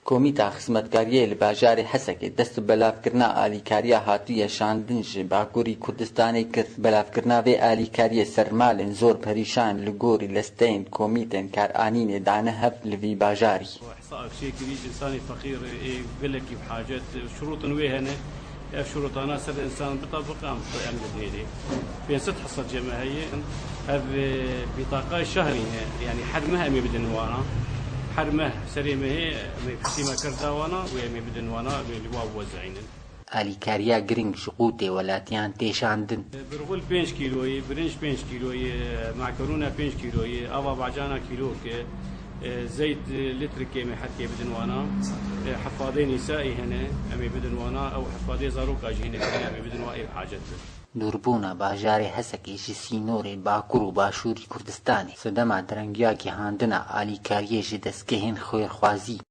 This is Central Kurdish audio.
کۆمیتا خزمەتگاریە لە باژارێ هەسەکێ دەست و بەلافکردنا ئالیکاریە هاتوویە شاندن ji باکووری کوردستانê کرد بەلافکردنا vê alîkariyê sermalên zor perîşan li gorî lesteyên komîtên karanînê dane hev li vî bajarî. إنساني فقير قلكي بحاجات شروط ويهنه شروطنا سر الإنسان بطبق عم يعني بدنيدي بين 6 حصة جماعية هذه بطاقة شهرية يعني حرمها أمي بدن وانا حرمه سريمه هي ما كرتا وانا ويمي بدن وانا اللي واو وزعين ئالیکاریە گرنگ ji قوتê welatiyan têşandin. برغول 5 كيلوي برنج 5 كيلوي معكرونة 5 كيلوي أوا بعجانا كيلو كي زيت لتر كيمي حتى بدن وانا حفاضي نسائي هنا أمي بدن وانا أو حفاضي زاروك أجهنة أمي بدن وانا حاجات دووربوونە باژارێ هەسەکێکی سینۆرێ باکوور و باشووری کوردستانê سەدەما درەنگیاکی هاندنە ئالیکاریێژی دەستگەهێن خۆێرخوازی